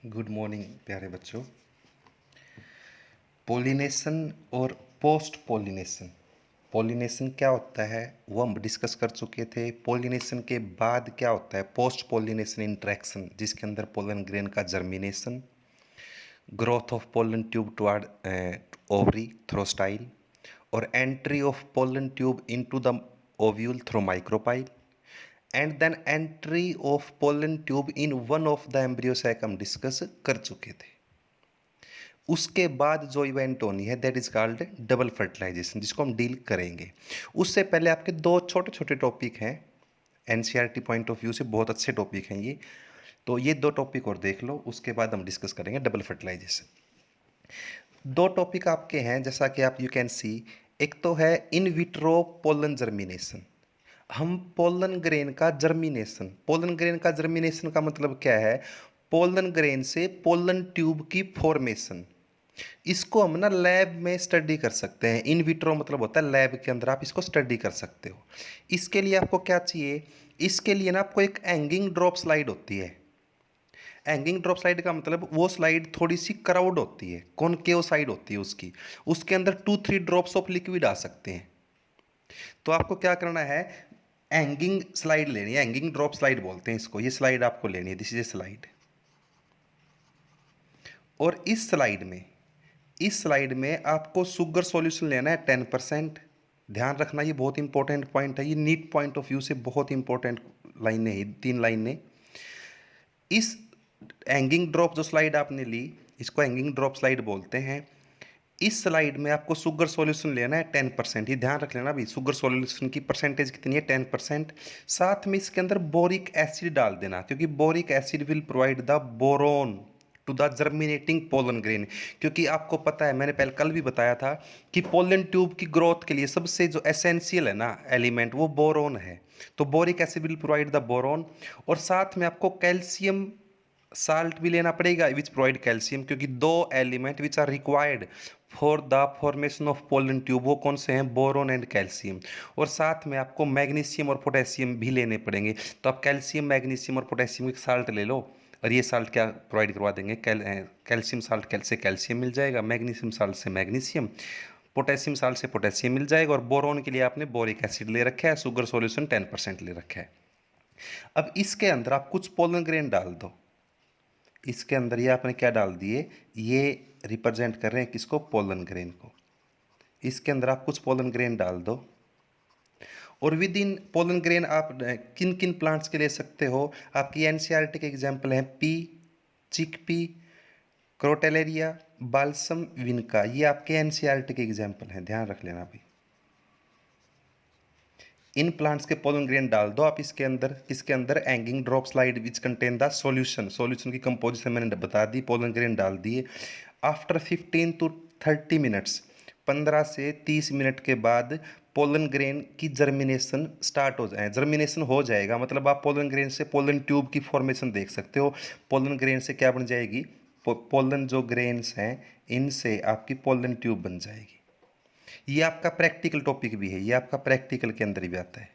Good morning प्यारे बच्चों। Pollination और पोस्ट पोलिनेशन। पोलिनेशन क्या होता है वो हम डिस्कस कर चुके थे। पोलिनेशन के बाद क्या होता है पोस्ट पोलिनेशन इंटरेक्शन, जिसके अंदर पोलन ग्रेन का germination, growth of pollen tube toward ovary through style, और entry of pollen tube into the ovule through micropyle, and then entry of pollen tube in one of the embryo sac हम discuss कर चुके थे। उसके बाद जो event होनी है that is called double fertilization, जिसको हम डील करेंगे। उससे पहले आपके दो छोटे छोटे टॉपिक हैं, एनसीईआरटी पॉइंट ऑफ व्यू से बहुत अच्छे टॉपिक हैं ये, तो ये दो टॉपिक और देख लो, उसके बाद हम डिस्कस करेंगे डबल फर्टिलाइजेशन। दो टॉपिक आपके हैं जैसा कि आप यू कैन सी। एक तो है इन विट्रो पोलन जर्मिनेशन। हम पोलन ग्रेन का जर्मिनेशन, पोलन ग्रेन का जर्मिनेशन का मतलब क्या है, पोलन ग्रेन से पोलन ट्यूब की फॉर्मेशन। इसको हम ना लैब में स्टडी कर सकते हैं। इन विट्रो मतलब होता है लैब के अंदर आप इसको स्टडी कर सकते हो। इसके लिए आपको क्या चाहिए, इसके लिए ना आपको एक हैंगिंग ड्रॉप स्लाइड होती है। हैंगिंग ड्रॉप स्लाइड का मतलब वो स्लाइड थोड़ी सी क्राउड होती है, कॉनकेव साइड होती है उसकी, उसके अंदर 2-3 ड्रॉप्स ऑफ लिक्विड आ सकते हैं। तो आपको क्या करना है, हैंगिंग स्लाइड लेनी है, हैंगिंग ड्रॉप स्लाइड बोलते हैं इसको। ये स्लाइड आपको लेनी है, दिस इज ए स्लाइड। और इस स्लाइड में आपको शुगर सॉल्यूशन लेना है 10%। ध्यान रखना ये बहुत इंपॉर्टेंट पॉइंट है, ये नीट पॉइंट ऑफ व्यू से बहुत इंपॉर्टेंट लाइन है, 3 लाइनें। इस हैंगिंग ड्रॉप जो स्लाइड आपने ली, इसको हैंगिंग ड्रॉप स्लाइड बोलते हैं। इस स्लाइड में आपको शुगर सॉल्यूशन लेना है 10%। ये ध्यान रख लेना, भी शुगर सॉल्यूशन की परसेंटेज कितनी है, 10%। साथ में इसके अंदर बोरिक एसिड डाल देना, क्योंकि boric acid will provide the boron to the germinating pollen grain. क्योंकि आपको पता है, मैंने पहले कल भी बताया था कि पोलन ट्यूब की ग्रोथ के लिए सबसे जो एसेंशियल है ना एलिमेंट, वो बोरोन है। तो boric acid will provide the boron. और साथ में आपको कैल्शियम साल्ट भी लेना पड़ेगा विच प्रोवाइड कैल्शियम, क्योंकि दो element which are required for the formation of pollen tube वो कौन से हैं, बोरोन एंड कैल्शियम। और साथ में आपको मैग्नीशियम और पोटेशियम भी लेने पड़ेंगे। तो आप कैल्शियम, मैग्नीशियम और पोटेशियम की साल्ट ले लो, और ये साल्ट क्या प्रोवाइड करवा देंगे, कैल्शियम साल्ट से कैल्शियम मिल जाएगा, मैग्नीशियम साल्ट से मैग्नीशियम, पोटेशियम साल्ट से पोटेशियम मिल जाएगा। और बोरोन के लिए आपने बोरिक एसिड ले रखा है, शुगर सॉल्यूशन 10% ले रखा है। अब इसके अंदर आप कुछ पोलन ग्रेन डाल दो। इसके अंदर ये आपने क्या डाल दिए, ये रिप्रेजेंट कर रहे हैं किसको, पोलन ग्रेन को। इसके अंदर आप कुछ पोलन ग्रेन डाल दो। और विद इन पोलन ग्रेन आप किन किन प्लांट्स के ले सकते हो, आपकी एनसीईआरटी के एग्जाम्पल हैं पी, चिकपी, क्रोटेलेरिया, बाल्सम, विनका। ये आपके एनसीईआरटी के एग्जाम्पल हैं, ध्यान रख लेना भाई। इन प्लांट्स के पोलन ग्रेन डाल दो आप इसके अंदर। इसके अंदर hanging drop slide which contain the solution की कंपोजिशन मैंने बता दी, पोलन ग्रेन डाल दिए। आफ्टर 15 to 30 मिनट्स, 15 से 30 मिनट के बाद पोलन ग्रेन की जर्मिनेशन स्टार्ट हो जाए, जर्मिनेशन हो जाएगा, मतलब आप पोलन ग्रेन से पोलन ट्यूब की फॉर्मेशन देख सकते हो। पोलन ग्रेन से क्या बन जाएगी, पोलन जो ग्रेन्स हैं इनसे आपकी पोलन ट्यूब बन जाएगी। ये आपका प्रैक्टिकल टॉपिक भी है, ये आपका प्रैक्टिकल के अंदर भी आता है।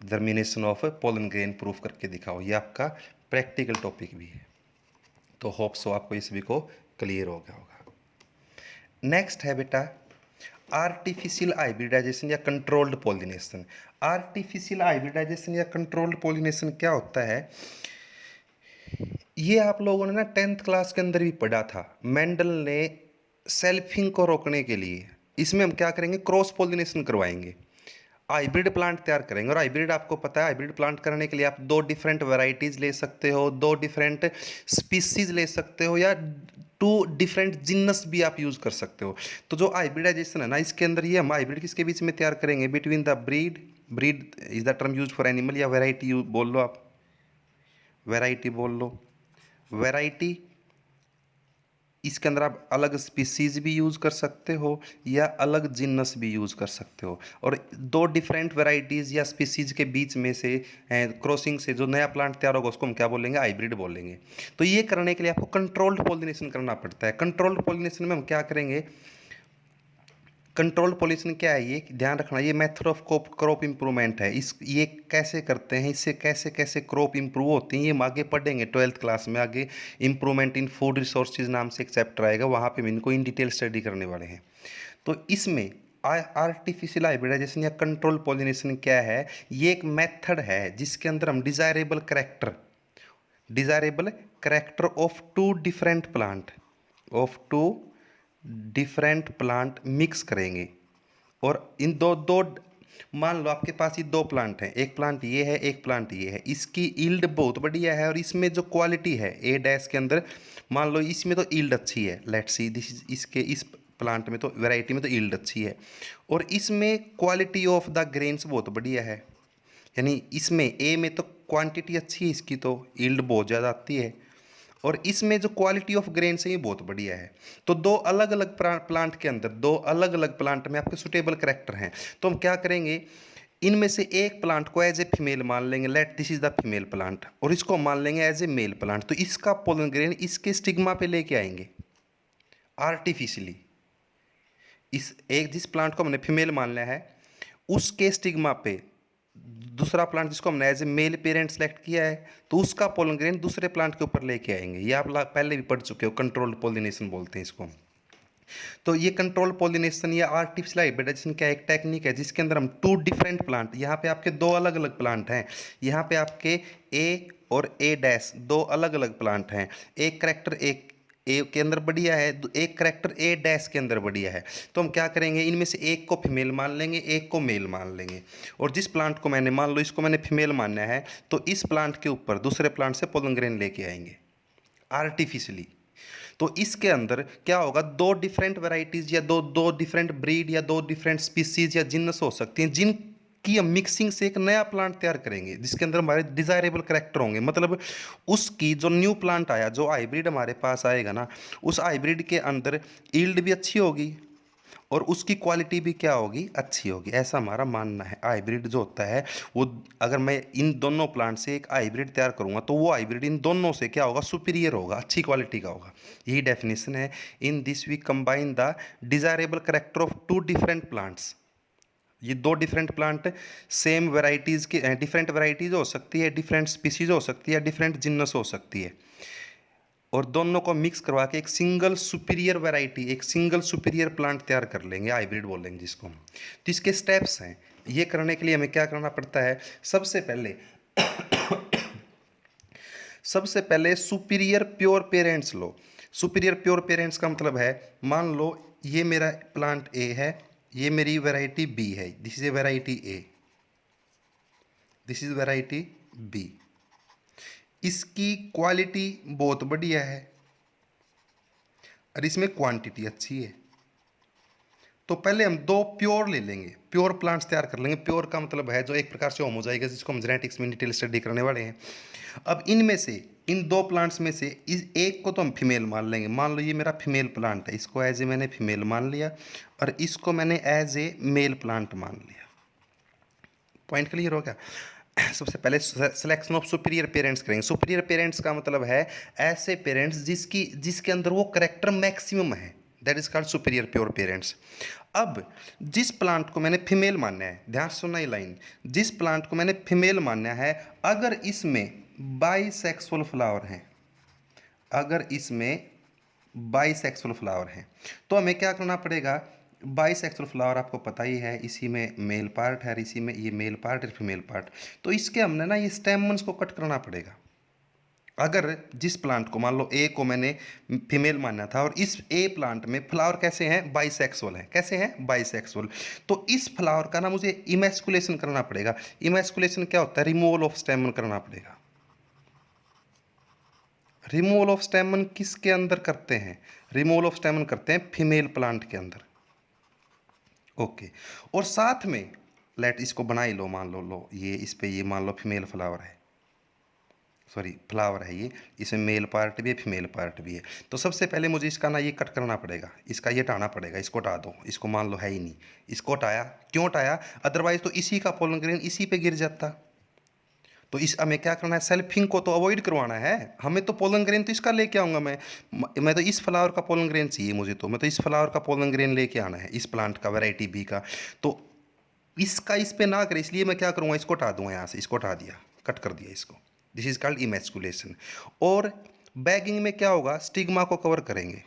Germination of pollen grain proof करके दिखाओ, ये आपका प्रैक्टिकल टॉपिक भी है। तो होप सो आपको इस भी को क्लियर हो गया होगा। नेक्स्ट है बेटा आर्टिफिशियल हाइब्रिडाइजेशन या कंट्रोल्ड पोलिनेशन। आर्टिफिशियल हाइब्रिडाइजेशन या कंट्रोल्ड पोलिनेशन क्या होता है, ये आप लोगों ने ना 10th क्लास के अंदर भी पढ़ा था। मेंडल ने सेल्फिंग को रोकने के लिए इसमें हम क्या करेंगे, क्रॉस पोलिनेशन करवाएंगे, हाइब्रिड प्लांट तैयार करेंगे। और हाइब्रिड आपको पता है, हाइब्रिड प्लांट करने के लिए आप 2 डिफरेंट वैरायटीज ले सकते हो, 2 डिफरेंट स्पीसीज ले सकते हो, या 2 डिफरेंट जिन्नस भी आप यूज कर सकते हो। तो जो हाइब्रिडाइजेशन है ना, इसके अंदर ये हम हाइब्रिड किसके बीच में तैयार करेंगे, between the breed is the term use for animal, या वेराइटी बोल लो आप, वेराइटी बोल लो, वेराइटी। इसके अंदर आप अलग स्पीसीज भी यूज़ कर सकते हो या अलग जिन्नस भी यूज़ कर सकते हो। और 2 डिफरेंट वैरायटीज़ या स्पीसीज के बीच में से क्रॉसिंग से जो नया प्लांट तैयार होगा उसको हम क्या बोलेंगे, हाइब्रिड बोलेंगे। तो ये करने के लिए आपको कंट्रोल्ड पॉलिनेशन करना पड़ता है। कंट्रोल्ड पॉलिनेशन में हम क्या करेंगे, कंट्रोल पॉल्यूशन क्या है, ये ध्यान रखना, ये मेथड ऑफ क्रॉप इम्प्रूवमेंट है। इस ये कैसे करते हैं, इससे कैसे कैसे क्रॉप इम्प्रूव होती हैं, ये हम आगे पढ़ेंगे 12th क्लास में। आगे इम्प्रूवमेंट इन फूड रिसोर्सेज नाम से एक चैप्टर आएगा, वहाँ पे हम इनको इन डिटेल स्टडी करने वाले हैं। तो इसमें आर्टिफिशियल हाइब्रिडाइजेशन या कंट्रोल पॉलिनेशन क्या है, ये एक मेथड है जिसके अंदर हम desirable character of two different plant mix करेंगे। और इन दो दो मान लो आपके पास ये दो प्लांट हैं, एक प्लांट ये है, एक प्लांट ये है, इसकी ईल्ड बहुत बढ़िया है और इसमें जो क्वालिटी है ए डैश के अंदर, मान लो इसमें तो ईल्ड अच्छी है, लेट्स सी दिस इज, इसके इस प्लांट में तो वैरायटी में तो ईल्ड अच्छी है, और इसमें क्वालिटी ऑफ द ग्रेन्स बहुत बढ़िया है, यानी इसमें ए में तो क्वांटिटी अच्छी है, इसकी तो ईल्ड बहुत ज़्यादा आती है, और इसमें जो क्वालिटी ऑफ ग्रेन्स है ये बहुत बढ़िया है। तो दो अलग अलग प्लांट के अंदर, दो अलग अलग प्लांट में आपके सुटेबल करेक्टर हैं, तो हम क्या करेंगे, इनमें से एक प्लांट को एज ए फीमेल मान लेंगे, let this is the female plant, और इसको मान लेंगे एज ए मेल प्लांट। तो इसका पोलन ग्रेन इसके स्टिग्मा पे लेके आएंगे आर्टिफिशियली। इस एक जिस प्लांट को हमने फीमेल मान लिया है, उसके स्टिग्मा पे दूसरा प्लांट जिसको हमने as a male parent select किया है, तो उसका पोलन ग्रेन दूसरे प्लांट के ऊपर लेके आएंगे। ये आप पहले भी पढ़ चुके हो, कंट्रोल्ड पोलिनेशन बोलते हैं इसको। तो ये कंट्रोल पोलिनेशन या आर्टिफिशियल हाइब्रिडाइजेशन क्या एक टेक्निक है जिसके अंदर हम टू डिफरेंट प्लांट, यहाँ पे आपके दो अलग अलग प्लांट हैं, यहाँ पे आपके ए और ए डैश दो अलग अलग प्लांट हैं, एक करेक्टर एक ए के अंदर बढ़िया है, एक करेक्टर ए डैश के अंदर बढ़िया है, तो हम क्या करेंगे, इनमें से एक को फीमेल मान लेंगे, एक को मेल मान लेंगे, और जिस प्लांट को मैंने मान लो इसको मैंने फीमेल मानना है, तो इस प्लांट के ऊपर दूसरे प्लांट से पोलन ग्रेन लेके आएंगे आर्टिफिशियली। तो इसके अंदर क्या होगा, दो डिफरेंट वैरायटीज या दो डिफरेंट ब्रीड या दो डिफरेंट स्पीसीज या जिन्नस हो सकती हैं, जिनकी हम मिक्सिंग से एक नया प्लांट तैयार करेंगे जिसके अंदर हमारे डिजायरेबल करेक्टर होंगे। मतलब उसकी जो न्यू प्लांट आया, जो हाइब्रिड हमारे पास आएगा ना, उस हाइब्रिड के अंदर ईल्ड भी अच्छी होगी और उसकी क्वालिटी भी क्या होगी, अच्छी होगी, ऐसा हमारा मानना है। हाइब्रिड जो होता है वो, अगर मैं इन दोनों प्लांट से एक हाइब्रिड तैयार करूंगा तो वो हाइब्रिड इन दोनों से क्या होगा, सुपीरियर होगा, अच्छी क्वालिटी का होगा। यही डेफिनेशन है। In this we combine the desirable character of two different plants. ये दो डिफरेंट प्लांट सेम वेराइटीज़ की, डिफरेंट वेराइटीज़ हो सकती है, डिफरेंट स्पीसीज हो सकती है, डिफरेंट जिन्नस हो सकती है, और दोनों को मिक्स करवा के एक सिंगल सुपीरियर वैरायटी, एक सिंगल सुपीरियर प्लांट तैयार कर लेंगे, हाइब्रिड बोलेंगे जिसको हम। तो इसके स्टेप्स हैं, ये करने के लिए हमें क्या करना पड़ता है, सबसे पहले सुपीरियर प्योर पेरेंट्स लो। सुपीरियर प्योर पेरेंट्स का मतलब है, मान लो ये मेरा प्लांट ए है, ये मेरी वैरायटी बी है, this is a variety A, this is variety B. इसकी क्वालिटी बहुत बढ़िया है और इसमें क्वांटिटी अच्छी है। तो पहले हम दो प्योर ले लेंगे, प्योर प्लांट्स तैयार कर लेंगे। प्योर का मतलब है जो एक प्रकार से होमोजाइगस, जिसको हम जेनेटिक्स में डिटेल स्टडी करने वाले हैं। अब इनमें से, इन दो प्लांट्स में से इस एक को तो हम फीमेल मान लेंगे। मान लो ये मेरा फीमेल प्लांट है, इसको एज ए मैंने फीमेल मान लिया और इसको मैंने एज ए मेल प्लांट मान लिया। पॉइंट क्लियर हो गया। सबसे पहले सिलेक्शन ऑफ सुपीरियर पेरेंट्स करेंगे। सुपीरियर पेरेंट्स का मतलब है ऐसे पेरेंट्स जिसके अंदर वो करेक्टर मैक्सिमम है, that is called superior pure parents. अब जिस प्लांट को मैंने फीमेल मानना है, ध्यान से सुनना ये लाइन, जिस प्लांट को मैंने फीमेल मानना है, अगर इसमें बाइसेक्सुअल फ्लावर हैं, अगर इसमें बाइसेक्सुअल फ्लावर हैं, तो हमें क्या करना पड़ेगा, बाइसेक्सुअल फ्लावर आपको पता ही है, इसी में मेल पार्ट है, इसी में ये मेल पार्ट है, फीमेल पार्ट, तो इसके हमने ना ये स्टेमन्स को कट करना पड़ेगा। अगर जिस प्लांट को, मान लो ए को मैंने फीमेल मानना था और इस ए प्लांट में फ्लावर कैसे हैं, बाइसेक्सुअल हैं, कैसे हैं, बाइसेक्सुअल, तो इस फ्लावर का ना मुझे इमैस्कुलेशन करना पड़ेगा। इमैस्कुलेशन क्या होता है, रिमूवल ऑफ स्टेमन करना पड़ेगा। रिमूवल ऑफ स्टेमन किसके अंदर करते हैं, रिमूवल ऑफ स्टेमन करते हैं फीमेल प्लांट के अंदर। ओके, और साथ में लेट इसको बना ही लो, मान लो ये इस पे ये मान लो फीमेल फ्लावर है, सॉरी फ्लावर है ये, इसमें मेल पार्ट भी है, फीमेल पार्ट भी है। तो सबसे पहले मुझे इसका ना ये कट करना पड़ेगा, इसका ये हटाना पड़ेगा, इसको हटा दो, इसको मान लो है ही नहीं, इसको हटाया, क्यों हटाया, अदरवाइज तो इसी का पोलन ग्रेन इसी पे गिर जाता। तो इस हमें क्या करना है, सेल्फिंग को तो अवॉइड करवाना है हमें। तो पोलन ग्रेन तो इसका लेके आऊंगा मैं तो इस फ्लावर का पोलन ग्रेन चाहिए मुझे, तो मैं तो इस फ्लावर का पोलन ग्रेन लेके आना है, इस प्लांट का वैरायटी बी का। तो इसका इस पे ना करे, इसलिए मैं क्या करूंगा, इसको हटा दूंगा यहाँ से, इसको हटा दिया, कट कर दिया इसको। This is called emasculation. और बैगिंग में क्या होगा, स्टिग्मा को कवर करेंगे,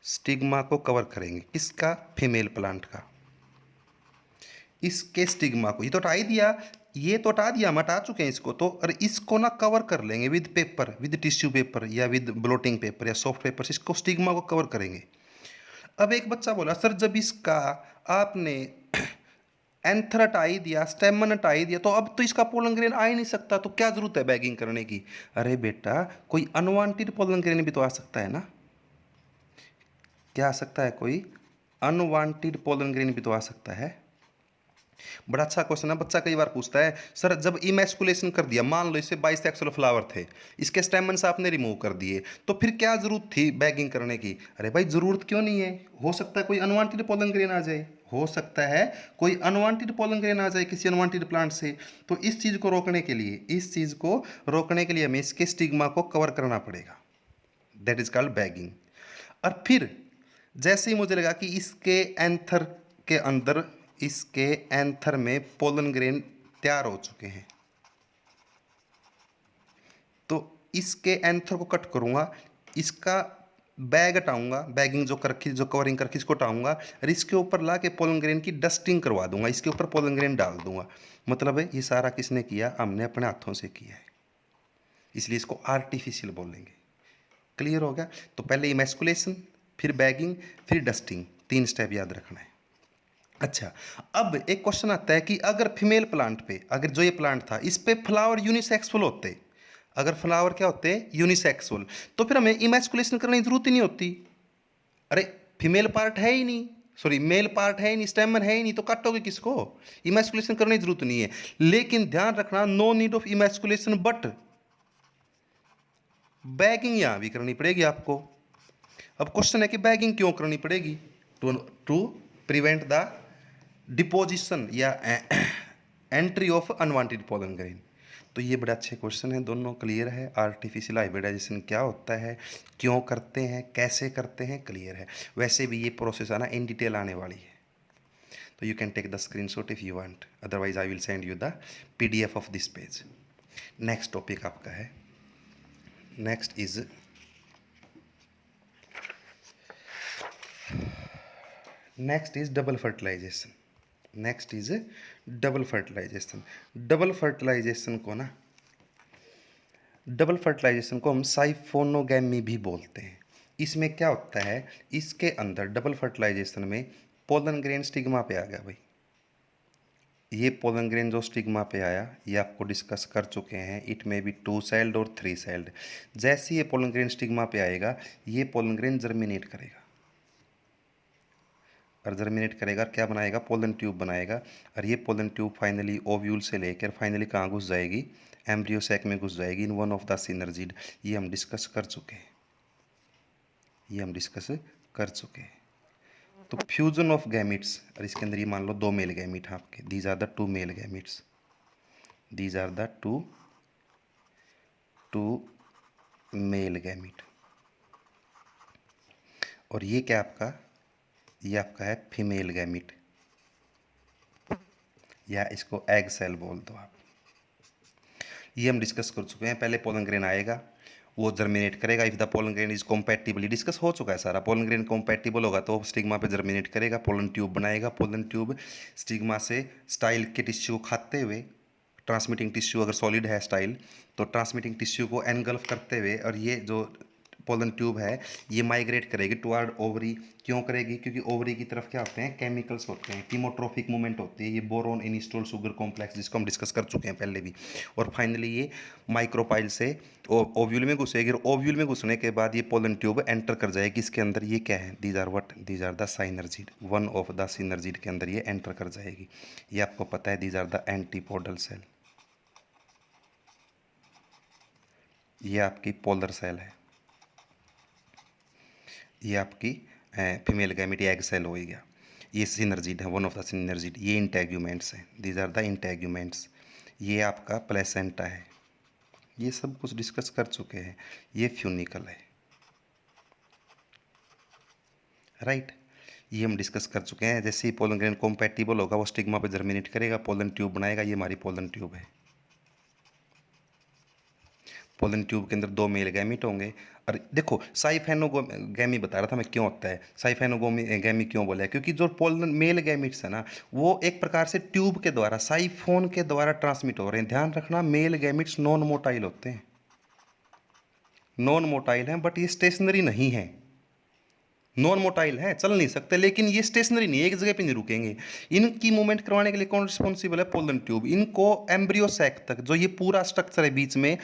स्टिग्मा को कवर करेंगे किसका, फीमेल प्लांट का। इसके स्टिग्मा को ये तो हटा ही दिया, ये तो हटा दिया, हम हटा चुके हैं इसको तो, और इसको ना कवर कर लेंगे with paper, with tissue paper या विद ब्लोटिंग पेपर या सॉफ्ट पेपर से इसको स्टिग्मा को कवर करेंगे। अब एक बच्चा बोला सर जब इसका आपने एंथर हटा ही दिया, स्टेमन हटा ही दिया, तो अब तो इसका पोलन ग्रेन आ ही नहीं सकता, तो क्या जरूरत है बैगिंग करने की। अरे बेटा कोई अनवांटेड पोलन ग्रेन भी तो आ सकता है ना, क्या आ सकता है, कोई अनवांटेड पोलन ग्रेन भी तो आ सकता है। बड़ा अच्छा क्वेश्चन है, बच्चा कई बार पूछता है सर जब इमैस्कुलेशन कर दिया, मान लो इससे 22 एक्सल फ्लावर थे, इसके स्टेमन्स आपने रिमूव कर दिए, तो फिर क्या जरूरत थी बैगिंग करने की। अरे भाई जरूरत क्यों नहीं है, हो सकता है कोई अनवांटेड पोलन ग्रेन आ जाए, हो सकता है कोई अनवांटेड पोलन ग्रेन आ जाए किसी अनवांटेड प्लांट से। तो इस चीज़ को रोकने के लिए, इस चीज़ को रोकने के लिए हमें इसके स्टिग्मा को कवर करना पड़ेगा, दैट इज कॉल्ड बैगिंग। और फिर जैसे ही मुझे लगा कि इसके एंथर के अंदर, इसके एंथर में पोलन ग्रेन तैयार हो चुके हैं, तो इसके एंथर को कट करूंगा, इसका बैग हटाऊंगा, बैगिंग जो कर रखी, जो कवरिंग कर रखी इसको हटाऊंगा, और इसके ऊपर ला के पोलन ग्रेन की डस्टिंग करवा दूंगा, इसके ऊपर पोलन ग्रेन डाल दूंगा। मतलब है ये सारा किसने किया, हमने अपने हाथों से किया है, इसलिए इसको आर्टिफिशियल बोलेंगे। क्लियर हो गया। तो पहले इमैस्कुलेशन, फिर बैगिंग, फिर डस्टिंग, 3 स्टेप याद रखना है। अच्छा, अब एक क्वेश्चन आता है कि अगर फीमेल प्लांट पे, अगर जो ये प्लांट था इस पे फ्लावर यूनिसेक्सुअल होते, अगर फ्लावर क्या होते यूनिसेक्सुअल, तो फिर हमें इमैस्कुलेशन करने की जरूरत ही नहीं होती। अरे फीमेल पार्ट है ही नहीं, सॉरी मेल पार्ट है ही नहीं, स्टेमन है ही नहीं, तो काटोगे किसको, इमैस्कुलेशन करने की जरूरत नहीं है। लेकिन ध्यान रखना, no need of emasculation, but bagging यहां भी करनी पड़ेगी आपको। अब क्वेश्चन है कि बैगिंग क्यों करनी पड़ेगी, टू प्रिवेंट द डिपोजिशन या entry of unwanted pollen grain. तो ये बड़े अच्छे क्वेश्चन हैं, दोनों क्लियर है। आर्टिफिशियल हाइब्रिडाइजेशन क्या होता है, क्यों करते हैं, कैसे करते हैं, क्लियर है। वैसे भी ये प्रोसेस है ना इन डिटेल आने वाली है, तो you can take the screenshot if you want, otherwise I will send you the PDF of this page. Next topic आपका है, next is double fertilization. Next is double fertilization. Double fertilization को ना, double fertilization को हम साइफोनोगैमी भी बोलते हैं। इसमें क्या होता है, इसके अंदर डबल फर्टिलाइजेशन में पोलन ग्रेन स्टिग्मा पे आ गया भाई, ये पोलन ग्रेन जो स्टिग्मा पे आया ये आपको डिस्कस कर चुके हैं, इट मे बी 2 सेल्ड और 3 सेल्ड। जैसे ये पोलन ग्रेन स्टिग्मा पे आएगा, ये पोलन ग्रेन जर्मिनेट करेगा, और जर्मिनेट करेगा क्या बनाएगा, पोलन ट्यूब बनाएगा। और ये पोलन ट्यूब फाइनली ओव्यूल से लेकर फाइनली कहाँ घुस जाएगी, एम्ब्रियो सैक में घुस जाएगी इन वन ऑफ द सिनर्जिड। ये हम डिस्कस कर चुके हैं, ये हम डिस्कस कर चुके हैं। तो फ्यूजन ऑफ गैमिट्स, और इसके अंदर ये मान लो 2 मेल गैमिट हैं आपके, these are the 2 male gametes, these are the 2 male gamete. और ये क्या आपका, ये आपका है फीमेल गैमिट, या इसको एग सेल बोल दो आप। ये हम डिस्कस कर चुके हैं। पहले पोलन ग्रेन आएगा, वो जर्मिनेट करेगा, if the pollen grain is compatible, discuss हो चुका है सारा। पोलन ग्रेन कॉम्पैटिबल होगा तो स्टिग्मा पे जर्मिनेट करेगा, पोलन ट्यूब बनाएगा, पोलन ट्यूब स्टिग्मा से स्टाइल के टिश्यू को खाते हुए, ट्रांसमिटिंग टिश्यू अगर सॉलिड है स्टाइल, तो ट्रांसमिटिंग टिश्यू को एनगल्फ करते हुए, और ये जो पोलन ट्यूब है ये माइग्रेट करेगी टुवर्ड ओवरी। क्यों करेगी, क्योंकि ओवरी की तरफ क्या होते हैं, केमिकल्स होते हैं, कीमोट्रोफिक मूवमेंट होती है, ये बोरोन इनिस्टोल शुगर कॉम्प्लेक्स, जिसको हम डिस्कस कर चुके हैं पहले भी। और फाइनली ये माइक्रोपाइल से ओव्यूल में घुसेगी, और ओव्यूल में घुसने के बाद ये पोलन ट्यूब एंटर कर जाएगी इसके अंदर। ये क्या है, these are what, these are the synergid, one of the synergid के अंदर ये एंटर कर जाएगी। ये आपको पता है, these are the antipodal cell, ये आपकी पोलर सेल है, ये आपकी फीमेल गैमेट एग सेल हो गया। ये सिनर्जिड है, वन ऑफ द सिनर्जिड। ये इंटैग्यूमेंट्स हैं, दीज आर द इंटैग्यूमेंट्स, ये आपका प्लेसेंटा है, ये सब कुछ डिस्कस कर चुके हैं। ये फ्यूनिकल है, राइट, ये हम डिस्कस कर चुके हैं। जैसे ही पोलन ग्रेन कॉम्पैटिबल होगा वो स्टिग्मा पे जर्मिनेट करेगा, पोलन ट्यूब बनाएगा। ये हमारी पोलन ट्यूब है। पोलन ट्यूब के अंदर 2 मेल गैमीट होंगे। और देखो साइफेनोगैमी बता रहा था मैं, क्यों होता है साइफेनोगैमी क्यों बोला है, क्योंकि जो पोलन मेल गैमीट्स है ना, वो एक प्रकार से ट्यूब के द्वारा, साइफोन के द्वारा ट्रांसमिट हो रहे हैं। ध्यान रखना, मेल गैमीट्स नॉन मोटाइल होते हैं, नॉन मोटाइल हैं, बट ये स्टेशनरी नहीं है। नॉन मोटाइल है, चल नहीं सकते, लेकिन ये स्टेशनरी नहीं है, एक जगह पे नहीं रुकेंगे। इनकी मूवमेंट करवाने के लिए कौन रिस्पॉन्सिबल है? Pollen tube. इनको एम्ब्रियो सैक तक, जो ये पूरा स्ट्रक्चर है बीच में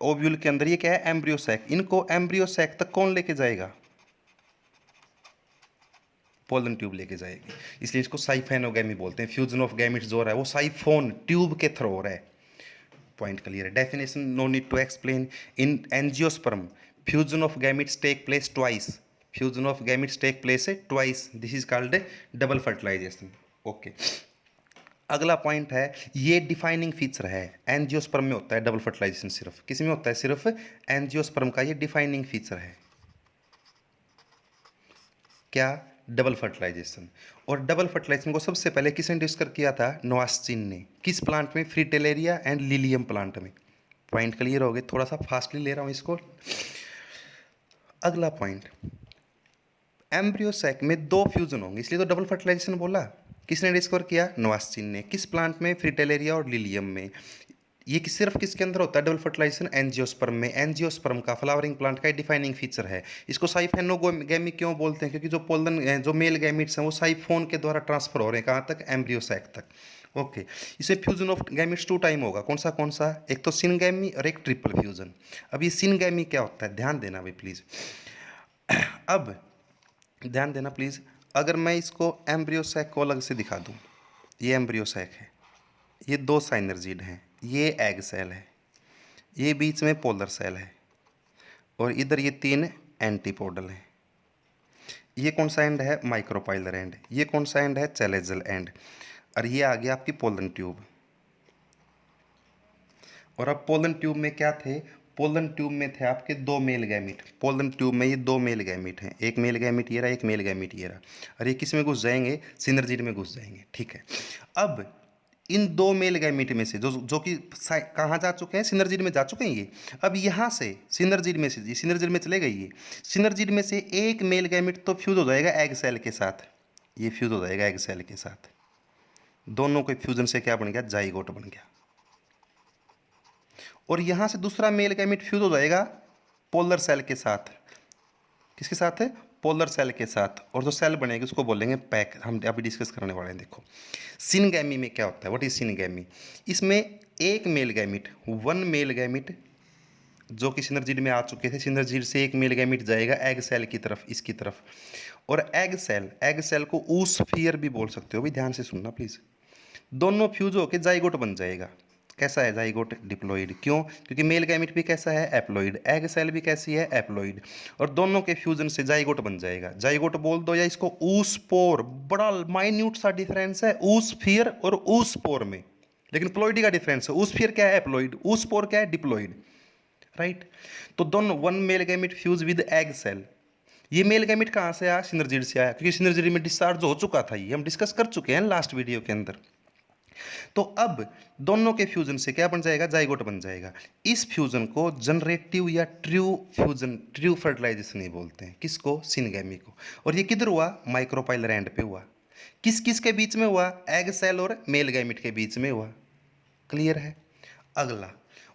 ओव्यूल के अंदर, ये क्या है? Embryo sac. इनको एम्ब्रियो सैक तक कौन लेके जाएगा? पोलन ट्यूब लेके जाएगी। इसलिए इसको साइफेनोगैमी बोलते हैं। फ्यूजन ऑफ गैमिट्स जो हो रहा है वो साइफोन ट्यूब के थ्रू हो रहा है। पॉइंट क्लियर है? Definition no need to explain. In angiosperm fusion of gametes take place twice. Fusion of gametes take place है twice. This is called double fertilization. Okay, अगला पॉइंट है, ये defining feature है। Angiosperm में होता है double fertilisation, सिर्फ किस में होता है? सिर्फ एंजियोस्पर्म का ये डिफाइनिंग फीचर है। क्या? Double fertilization. और डबल फर्टिलाइजेशन को सबसे पहले किसने डिस्कवर किया था? नोआस्चिन ने। किस प्लांट में? फ्रिटेलेरिया एंड लिलियम प्लांट में। पॉइंट क्लियर हो गए? थोड़ा सा फास्टली ले रहा हूँ इसको। अगला पॉइंट, एम्ब्रियो सैक में 2 फ्यूजन होंगे, इसलिए तो डबल फर्टिलाइजेशन बोला। किसने डिस्कवर किया? नोआस्चिन ने। किस प्लांट में? फ्रिटेलेरिया और लिलियम में। ये सिर्फ किसके अंदर होता है डबल फर्टिलाइजेशन? एंजियोस्पर्म में। एंजियोस्पर्म का फ्लावरिंग प्लांट का डिफाइनिंग फीचर है। इसको साइफेनोगैमी क्यों बोलते हैं? क्योंकि जो मेल गैमिट्स हैं वो साइफोन के द्वारा ट्रांसफर हो रहे हैं, कहाँ तक? एम्ब्रियो सैक तक। ओके, इसे फ्यूजन ऑफ गैमिट्स 2 टाइम होगा। कौन सा? एक तो सिनगैमी और एक ट्रिपल फ्यूजन। अब ये सिनगैमी क्या होता है? ध्यान देना भाई प्लीज। अब ध्यान देना प्लीज, अगर मैं इसको एम्ब्रियो सैक को अलग से दिखा दूं, ये एम्ब्रियो सैक है, ये 2 साइनर्जिड हैं, ये एग सेल है, ये बीच में पोलर सेल है, और इधर ये 3 एंटीपोडल हैं। ये कौन सा एंड है? Micropylar and. ये कौन सा एंड है? Chalazal and. और ये आ गया आपकी पोलन ट्यूब। और अब पोलन ट्यूब में क्या थे? पोलन ट्यूब में थे आपके 2 मेल गैमिट। पोलन ट्यूब में ये 2 मेल गैमिट हैं, एक मेल गैमिट ये रहा, एक मेल गैमिट ये रहा। और ये किस में घुस जाएंगे? सिनर्जिड में घुस जाएंगे। ठीक है, अब इन 2 मेल गैमिट में से जो कि कहाँ जा चुके हैं? सिनर्जिड में जा चुके हैं ये। अब यहाँ से सिनर्जिड में से, ये सिनर्जिड में चले गए, ये सिनर्जिड में से एक मेल गैमिट तो फ्यूज हो जाएगा एग सेल के साथ। ये फ्यूज हो जाएगा एग सेल के साथ। दोनों के फ्यूजन से क्या बन गया? जाइगोट बन गया। और यहाँ से दूसरा मेल गैमिट फ्यूज हो जाएगा पोलर सेल के साथ। किसके साथ है? पोलर सेल के साथ। और जो सेल बनेगी उसको बोलेंगे पैक। हम अभी डिस्कस करने वाले हैं। देखो सिनगैमी में क्या होता है? What is syngamy? इसमें एक मेल गैमिट, 1 मेल गैमिट जो कि सिनर्जिड में आ चुके थे, सिनर्जिड से एक मेल गैमिट जाएगा एग सेल की तरफ, इसकी तरफ। और एग सेल को ऊस्फियर भी बोल सकते हो भाई, ध्यान से सुनना प्लीज। दोनों फ्यूज होकर जाइगोट बन जाएगा। कैसा है जाइगोट? डिप्लॉइड। क्यों? क्योंकि मेल गैमिट भी कैसा है? एप्लॉइड। एग सेल भी कैसी है? एप्लॉइड। और दोनों के फ्यूजन से जाइगोट बन जाएगा। जाइगोट बोल दो या इसको ऊस्पोर। बड़ा माइन्यूट सा डिफरेंस है ऊस्फियर और ऊस्पोर में, लेकिन प्लॉइडी का डिफरेंस है। ऊस्फियर क्या है? एप्लॉइड। ऊस्पोर क्या है? डिप्लॉइड। राइट, तो दोनों 1 male gamete fuse with egg cell. ये मेल गैमिट कहाँ से आया? सिनर्जिड से आया, क्योंकि सिनर्जिड में डिस्चार्ज हो चुका था। ये हम डिस्कस कर चुके हैं लास्ट वीडियो के अंदर। तो अब दोनों के फ्यूजन से क्या बन जाएगा? जाइगोट बन जाएगा। इस फ्यूजन को जनरेटिव या ट्रू फर्टिलाइजेशन ही बोलते हैं। किसको? सिनगैमी को। और ये किधर हुआ? माइक्रोपाइलर एंड पे हुआ। किस किस के बीच में हुआ? एग सेल और मेल गैमिट के बीच में हुआ। क्लियर है? अगला,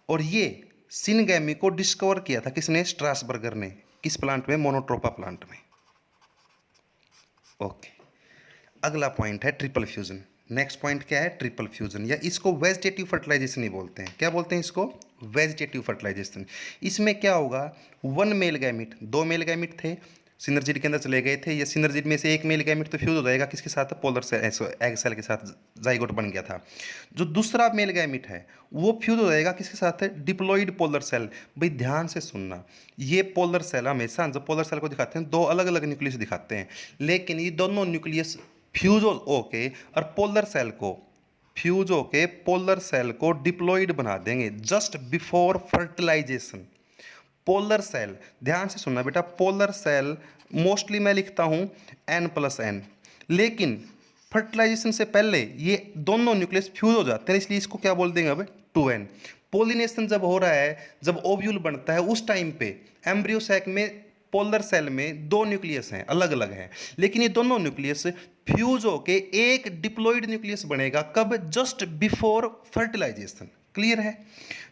और ये सिनगैमी को डिस्कवर किया था किसने? स्ट्रासबर्गर ने। किस प्लांट में? मोनोट्रोपा प्लांट में। ओके, अगला पॉइंट है ट्रिपल फ्यूजन। नेक्स्ट पॉइंट क्या है? ट्रिपल फ्यूजन, या इसको वेजिटेटिव फर्टिलाइजेशन ही बोलते हैं। क्या बोलते हैं इसको? Vegetative fertilization. इसमें क्या होगा? 1 मेल गैमिट, 2 मेल गैमिट थे, सिनर्जिड के अंदर चले गए थे। या सिनर्जिड में से एक मेल गैमिट तो फ्यूज हो जाएगा किसके साथ? पोलर सेल, एग सेल के साथ जाइगोट बन गया था। जो दूसरा मेल गैमिट है वो फ्यूज हो जाएगा किसके साथ? Diploid polar cell. भाई ध्यान से सुनना, ये पोलर सेल हमेशा जो पोलर सेल को दिखाते हैं 2 अलग अलग न्यूक्लियस दिखाते हैं, लेकिन ये दोनों न्यूक्लियस फ्यूज ओके और पोलर सेल को फ्यूज होके पोलर सेल को डिप्लॉइड बना देंगे just before fertilization. Polar cell, ध्यान से सुनना बेटा, पोलर सेल मोस्टली मैं लिखता हूं N+N, लेकिन फर्टिलाइजेशन से पहले ये दोनों न्यूक्लियस फ्यूज हो जाते हैं, इसलिए इसको क्या बोल देंगे अब 2N। पोलिनेशन जब हो रहा है, जब ओव्यूल बनता है, उस टाइम पे एम्ब्रियो सैक में पोलर सेल में दो न्यूक्लियस हैं, अलग अलग हैं, लेकिन ये दोनों न्यूक्लियस फ्यूज होके एक डिप्लॉइड न्यूक्लियस बनेगा। कब? Just before fertilisation. क्लियर है?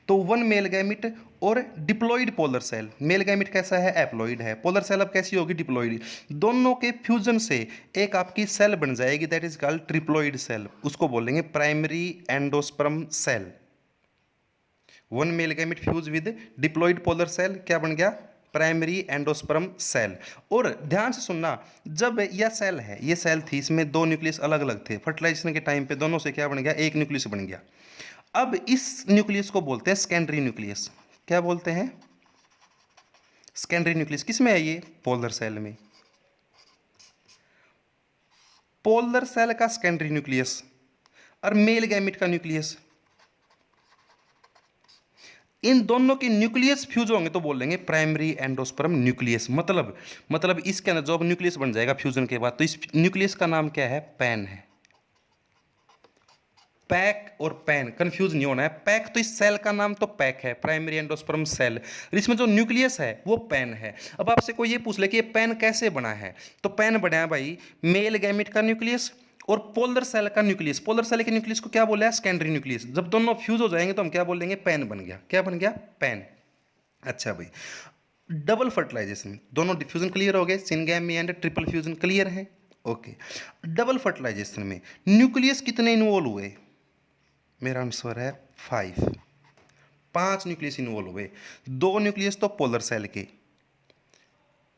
तो वन मेल गैमिट और diploid polar cell. Male gamete कैसा है? एप्लॉइड है। पोलर सेल अब कैसी होगी? डिप्लॉइड। दोनों के फ्यूजन से एक आपकी सेल बन जाएगी, that is called triploid cell. उसको बोलेंगे primary endosperm cell. One male gamete fuse with diploid polar cell, क्या बन गया? Primary endosperm cell. और ध्यान से सुनना, जब यह सेल है, ये सेल थी, इसमें दो न्यूक्लियस अलग अलग थे, फर्टिलाइजेशन के टाइम पे दोनों से क्या बन गया? एक न्यूक्लियस बन गया। अब इस न्यूक्लियस को बोलते हैं सेकेंडरी न्यूक्लियस। क्या बोलते हैं? Secondary nucleus. किसमें है ये? पोलर सेल में। पोलर सेल का सेकेंडरी न्यूक्लियस और मेल गैमिट का न्यूक्लियस, इन दोनों के न्यूक्लियस फ्यूज होंगे तो बोल लेंगे प्राइमरी एंडोस्पर्म न्यूक्लियस। मतलब इसके अंदर जो न्यूक्लियस बन जाएगा फ्यूजन के बाद, तो इस न्यूक्लियस का नाम क्या है? पैन है। पैक और पैन कंफ्यूज नहीं होना है। पैक तो इस सेल का नाम तो पैक है, प्राइमरी एंडोस्पर्म सेल। इसमें जो न्यूक्लियस है वो पैन है। अब आपसे कोई ये पूछ ले कि ये पैन कैसे बना है, तो पैन बना है भाई मेल गैमिट का न्यूक्लियस और पोलर सेल का न्यूक्लियस। पोलर सेल के न्यूक्लियस को क्या बोला है? Secondary nucleus. जब दोनों फ्यूज हो जाएंगे तो हम क्या बोलेंगे? पैन बन गया। क्या बन गया? पैन। अच्छा भाई, डबल फर्टिलाइजेशन, दोनों डिफ्यूजन क्लियर हो गए, syngamy and triple fusion clear है। ओके, डबल फर्टिलाइजेशन में न्यूक्लियस कितने इन्वॉल्व हुए? मेरा आंसर है 5। 5 न्यूक्लियस इन्वॉल्व हुए। 2 न्यूक्लियस तो पोलर सेल के,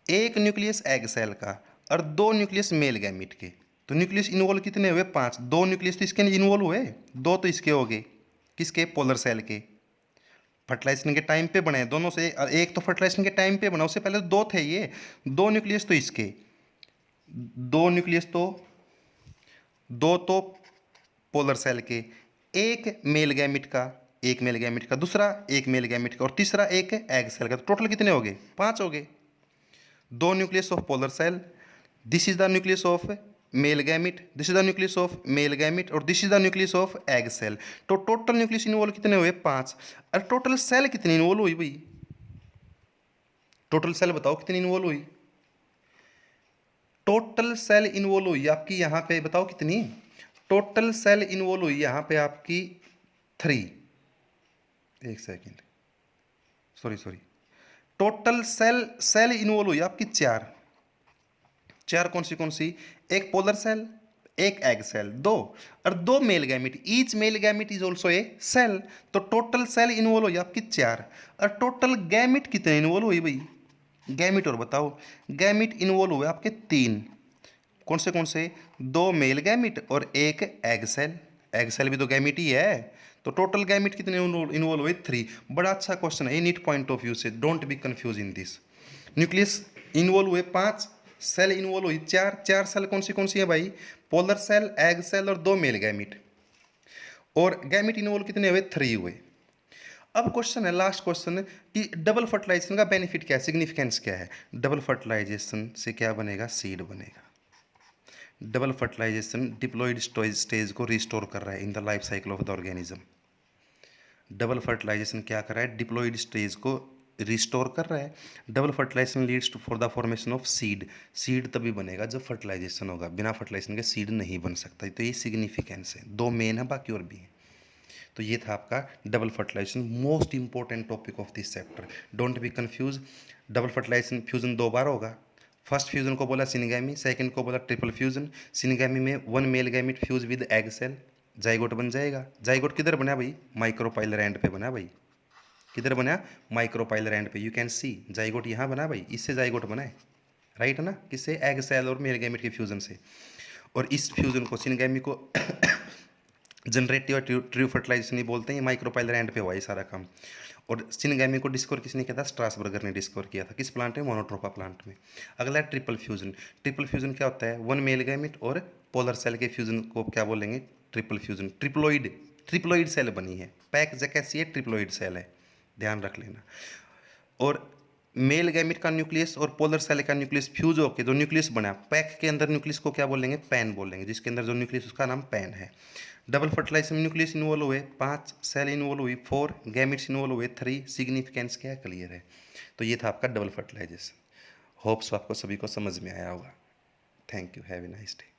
1 न्यूक्लियस एग सेल का और 2 न्यूक्लियस मेल गैमिट के। तो न्यूक्लियस इन्वॉल्व कितने हुए? 5। 2 न्यूक्लियस तो इसके इन्वॉल्व हुए, 2 तो इसके हो गए। किसके? पोलर सेल के। फर्टिलाइजेशन के टाइम पे बने दोनों से, एक तो फर्टिलाइजेशन के टाइम पे बना, उससे पहले तो 2 थे ये। 2 न्यूक्लियस तो इसके, 2 न्यूक्लियस तो, 2 तो पोलर सेल के, एक मेल गैमिट का, एक मेल गैमिट का, दूसरा एक मेल गैमिट का और तीसरा एक एग सेल का। तो टोटल कितने हो गए? 5 हो गए। 2 nucleus of polar cell, this is the nucleus of male gamete, this is the nucleus of male gamete और this is the nucleus of egg cell. तो टोटल न्यूक्लियस इन्वॉल्व कितने हुए? 5। और टोटल सेल कितनी इन्वॉल्व हुई भाई? Total sale बताओ कितनी इन्वॉल्व हुई? टोटल सेल इन्वॉल्व हुई आपकी यहां पे, बताओ कितनी? टोटल सेल इन्वॉल्व हुई यहां पे आपकी 3। एक second, sorry, total cell involve हुई आपकी 4। 4 कौन सी? एक पोलर सेल, एक एग सेल, 2 और 2 male gamete. Each male gamete is also a cell. तो टोटल सेल इन्वॉल्व हुई आपकी 4। और टोटल गैमिट कितने इन्वॉल्व हुई भाई? गैमिट और बताओ। गैमिट इन्वॉल्व हुए आपके 3। कौन से? 2 मेल गैमिट और एक एग सेल। एग सेल भी तो गैमिट ही है। तो टोटल गैमिट कितने इन्वॉल्व हुए? 3। बड़ा अच्छा क्वेश्चन है ये नीट पॉइंट ऑफ व्यू से, don't be confuse in this. Nucleus involve हुए 5, सेल इन्वॉल्व हुई 4। 4 सेल कौन सी है भाई? पोलर सेल, एग सेल और 2 मेल गैमिट। और गैमिट इन्वॉल्व कितने हुए? 3 हुए। अब क्वेश्चन है, लास्ट क्वेश्चन, कि डबल फर्टिलाइजेशन का बेनिफिट क्या है, सिग्निफिकेंस क्या है? डबल फर्टिलाइजेशन से क्या बनेगा? सीड बनेगा। डबल फर्टिलाइजेशन डिप्लॉइड स्टेज को रिस्टोर कर रहा है in the life cycle of the organism. Double fertilization क्या कर रहा है? डिप्लॉइड स्टेज को रिस्टोर कर रहा है। Double fertilization leads to for the formation of seed. Seed तभी बनेगा जब फर्टिलाइजेशन होगा, बिना फर्टिलाइजेशन के सीड नहीं बन सकता। तो ये सिग्निफिकेंस है। 2 मेन है, बाकी और भी है। तो ये था आपका double fertilization, most important topic of this chapter. Don't be confuse. Double fertilization fusion 2 बार होगा। फर्स्ट फ्यूजन को बोला सिनगैमी, सेकंड को बोला ट्रिपल फ्यूजन। सिनगैमी में 1 male gamete fuse with egg cell, zygote बन जाएगा। जाइगोट किधर बना भाई? माइक्रोपाइलर एंड पे बना भाई। किधर बना? माइक्रोपाइलर एंड पे। यू कैन सी जाइगोट यहाँ बना भाई, इससे जाइगोट बना है, राइट है ना? किससे? एग सेल और मेल गैमिट के फ्यूजन से। और इस फ्यूजन को, सिनगैमी को जनरेटिव और ट्रू फर्टिलाइजेशन ही बोलते हैं। ये माइक्रोपाइलर एंड पे हुआ ये सारा काम। और सिनगैमी को डिस्कवर किसने किया था? स्ट्रासबर्गर ने डिस्कवर किया था। किस प्लांट में? मोनोट्रोपा प्लांट में। अगला ट्रिपल फ्यूजन। ट्रिपल फ्यूजन क्या होता है? 1 मेल गैमिट और पोलर सेल के फ्यूजन को क्या बोलेंगे? ट्रिपल फ्यूजन, ट्रिप्लोइड सेल बनी है। पैक जैकेसिया ट्रिप्लोइड सेल है, ध्यान रख लेना। और मेल गैमिट का न्यूक्लियस और पोलर सेल का न्यूक्लियस फ्यूज होकर जो न्यूक्लियस बना, पैक के अंदर न्यूक्लियस को क्या बोलेंगे, पैन बोलेंगे, जिसके अंदर जो न्यूक्लियस उसका नाम पैन है। डबल फर्टिलाइजेशन में न्यूक्लियस इन्वॉल्व हुए 5, सेल इन्वॉल्व हुई 4, गैमिट्स इन्वॉल्व हुए 3, सिग्निफिकेंस क्या है, क्लियर है। तो ये था आपका डबल फर्टिलाइजेशन। होप्स आपको सभी को समझ में आया होगा। Thank you, have a nice day.